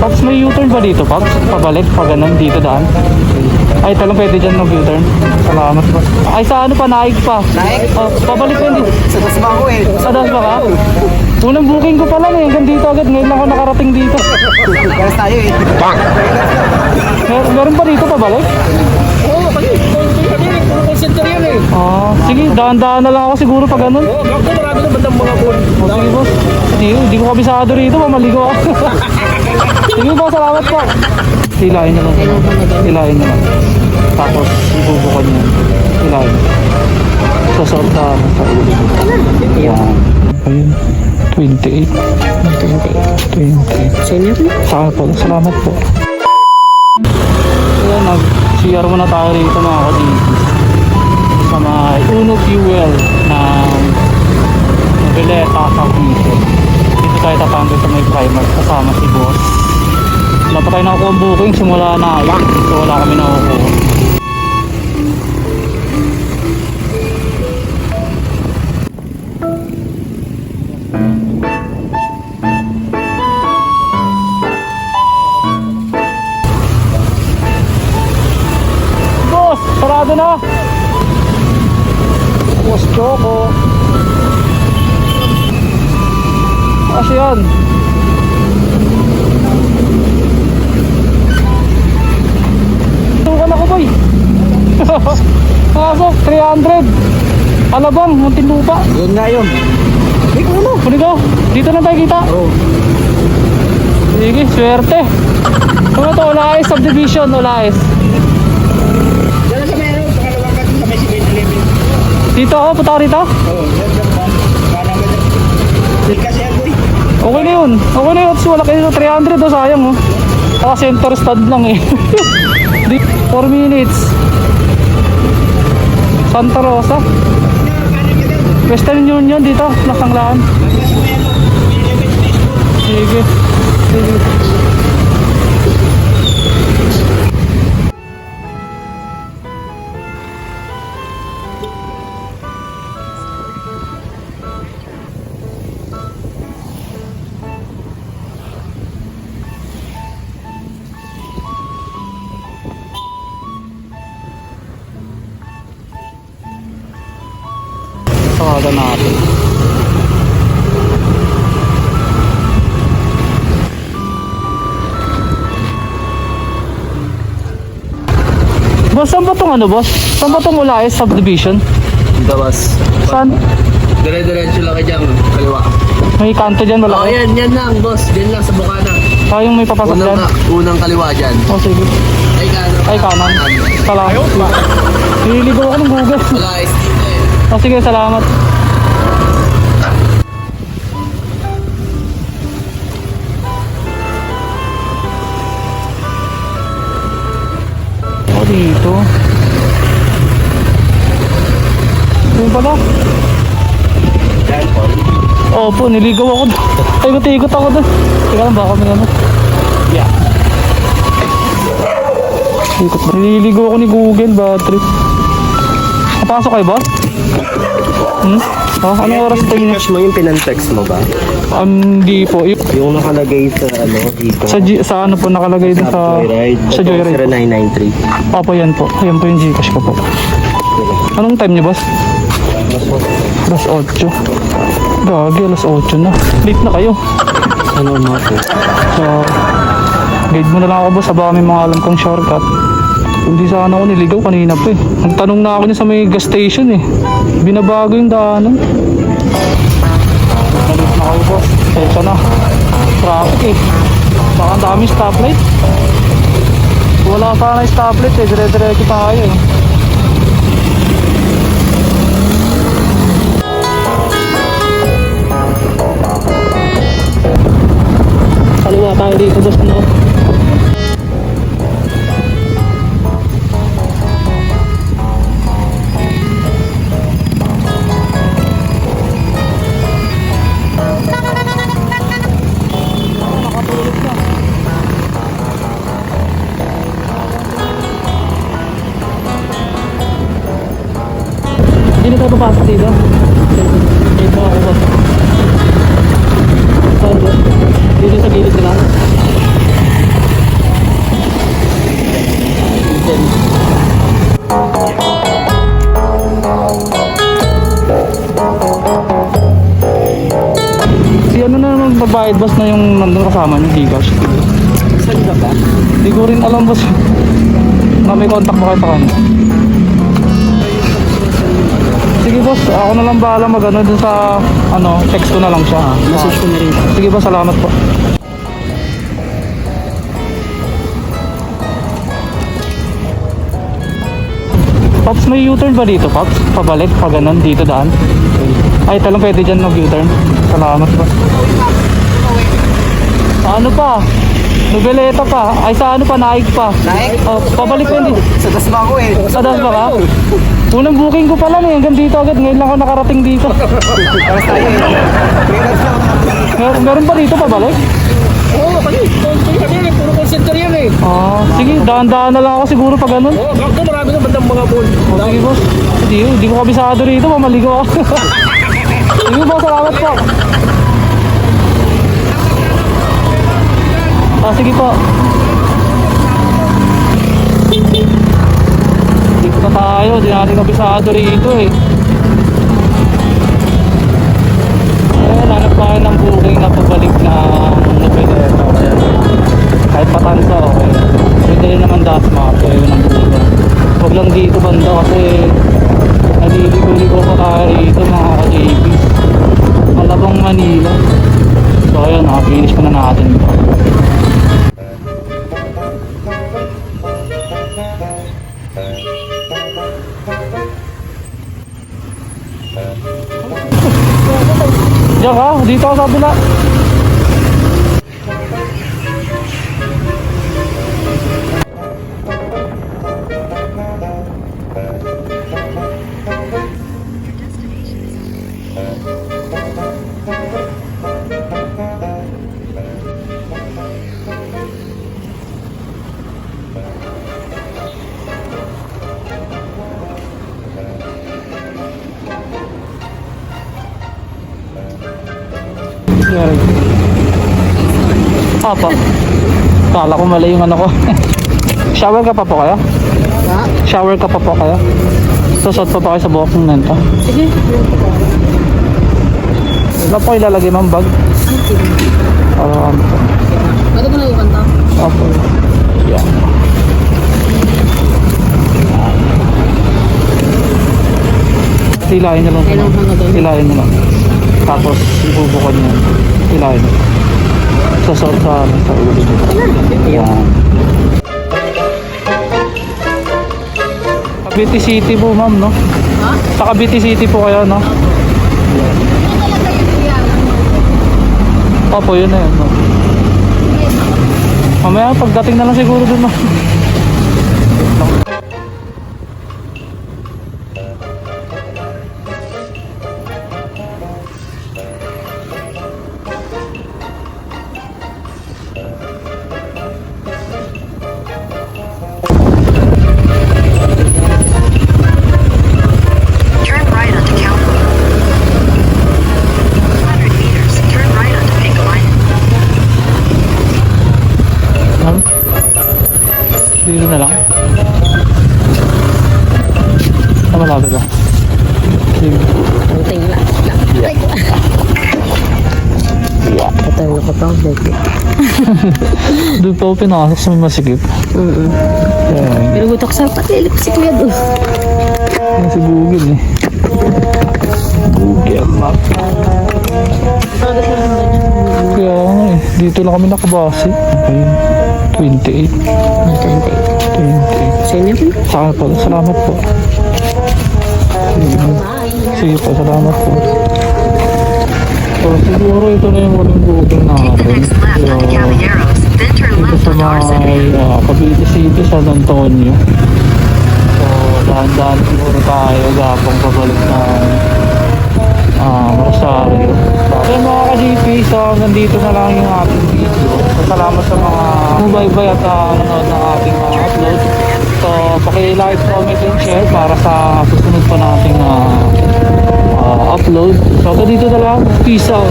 Pops, may U-turn ba dito, Pops? Pabalik, pa ganun, dito daan. Ay, talang pwede dyan mag-U-turn. Salamat, boss. Ay, sa ano pa, naig pa. Naig? Oh, pabalik ko hindi. Sa Dasma ko eh. Sa Dasma ka? Unang booking ko pa lang eh. Hanggang dito agad. Ngayon lang ako nakarating dito. Galas tayo eh. Meron pa dito pabalik? Oo, kasi call center yan eh. Ah, sige, daan-daan na lang ako siguro pag ganun. Oo, bakit marami na bandang mga phone. O, sige, boss. Hindi ko kabisado rito. Mamaligo ako. Sige po, salamat po. Hilahin na lang. Hilahin na lang. Tapos, ibubukan niya. Hilahin. Sasot sa ulo. Yan. Ayun. 28. 28. Senior na? Saka po. Salamat po. Ayan, nag-CR muna tayo rito mga kadibis. Sa may Uno Fuel ng Veleta, Cavite. Dito tayo tatambay sa may Primark kasama si boss. Wala pa tayo nakukuha ang booking simula na yun. So wala kami nakukuha. Boss, sarado na. Boss Choco. Kasi yan. Tukan ako boy. Pasok, 300. Alabang, Muntinlupa. Yun nga yun. Hindi ko ano. Punigo, dito na tayo kita. Oo. Sige, swerte. Ano to, Olaes Subdivision, Olaes. Yan sa meron, sa kalawang kasi sa may 7-Eleven. Dito ako, punta ka rito. Oo, yan sa ba? Parang ganyan. Hindi kasi yan boy. Okay na yun. Okay na yun. Tapos wala kayo 300 oh, sayang oh. Saka center stand lang eh. 4 minutes. Santa Rosa. Western Union dito, Nasanglaan. Sige. Sige. Tawagan natin. Boss, saan ba itong ano, boss? Saan ba itong Olaes Subdivision? Gawas. Saan? Dire-diretso lang ka dyan, kaliwa. May kanto dyan, Oo, malaki. yan lang boss. Diyan lang sa Bukana. Sayang may papasok dyan. Unang kaliwa dyan. Oh, sige. Ay, kanan. Ay, kanan. Salamat. Nililigaw ako ng Google. Wala, is dito eh. Oh, sige, salamat. Oh, dito. Ito pala. Opo, niligaw ako. Ikot-ikot ako doon. Teka lang, baka may ano. Yeah. Ikot. Nililigaw ako ni Google, bad trip. Napasok kayo ba? Oh, anong oras tayo niya? Mo yung pinantext mo ba? Hindi po. Yung nakalagay sa ano dito. Sa ano po nakalagay din sa Joyride. 0993. Opo, yan po. Yan po yung Gcash ko po. Anong time niya, boss? Alas 8. Gagi, alas 8 na. Late na kayo. Ano mo po? So, guide mo na lang ako, boss. Sa baka may mga alam kong shortcut. Hindi sana ako niligaw kanina pa eh. Nagtanong na ako niya sa may gas station eh. Binabago yung daanan. Nalit na kayo, boss. Kesa na. Traffic eh. Baka ang daming stoplight. Wala sana yung stoplight eh. Dire-diretso tayo eh. Kaliwa tayo dito, boss. Ano? Hindi na tayo papasok dito. Dito ako, boss. Dito sa gilid nila. Gcash. Saan ka ba? Hindi ko rin alam boss. Na may contact mo kayo sa kanya. Sige boss, ako na lang bahala mag-ano dun sa text ko na lang siya. Message ko na rin. Sige boss, salamat po. Pops, may U-turn ba dito, Pops? Pabalik, pa ganun, dito daan? Ay, talang pwede dyan mag-U-turn. Salamat po. Sa ano pa? Nobeleta pa. Ay, sa ano pa? Naik pa. Naik? Oh, pabalik ko hindi. Sa Dasma ko eh. Sa das ba ka? Unang booking ko pa lang eh. Hanggang dito agad. Ngayon lang ako nakarating dito. Para tayo eh. Freelance lang. Meron pa dito pabalik? Oo, kasi kami yan eh. Puro call center yan eh. Ah, sige. Daan-daan na lang ako siguro pag ganun. Oo, bakit marami na bandang mga phone. Oh, sige boss. Hindi ko kabisado rito. Mamaligo ako. Sige boss, salamat po. Ah, sige po. Dito na tayo. Di natin kabisado rito eh. Hanap tayo ng booking na pabalik na Nobeleta. Kahit Patansa, okay. Pwede rin naman Dasma. Pwede ng booking. Huwag lang dito banda kasi naliligo-ligo pa tayo rito mga ka-JP. Malabang Manila. So ayun, finish ko na natin. Diyan ka, dito ka sa kabila. Apa? Kala ko mali yung ano ko. Shower ka pa po kayo? Shower ka pa po kayo? Susot pa pa kayo sa buhok ng nento? Sige. Wala po ilalagay ma'am bag? Ano po? Pwede mo na yung kanta? Opo. Yan. Hilahin na lang. Kailangan hanggang doon. Hilahin na lang. Tapos ibubukan niya. Hilahin. Sa ulo dito. Yan. Cavite City po ma'am, no? Ha? Sa Cavite City po kayo, no? Opo, yun na yun. No? Mamaya pagdating na lang siguro dun, ma'am. Turn right onto Calvary. 100 meters, turn right onto Pink Line. Ma'am? Dito na lang. Malapit lang. Sige. Tingin lang. Patayo ko pa. Doon pa ako pinasok sa may masikip. Yan. Pero gutok sa patilip si Kuya doon. Yan si Google eh. Google Map. Kaya nga eh. Dito lang kami nakabase. Okay. 28. 28. Sa inyo po? Saan po? Salamat po. Sige po, salamat po. So siguro ito na yung huling booking natin. Next left onto So, Caballeros, then turn dito left sa onto Arcevir. may Cavite City, San Antonio. So dahan-dahan siguro tayo gapang pabalik ng Rosario. So mga ka-GP, so nandito na lang yung ating video. So salamat sa mga mubaybay at nanonood ng ating upload. So paki-like, comment, and share para sa susunod pa nating upload. So dito na lang. Peace out.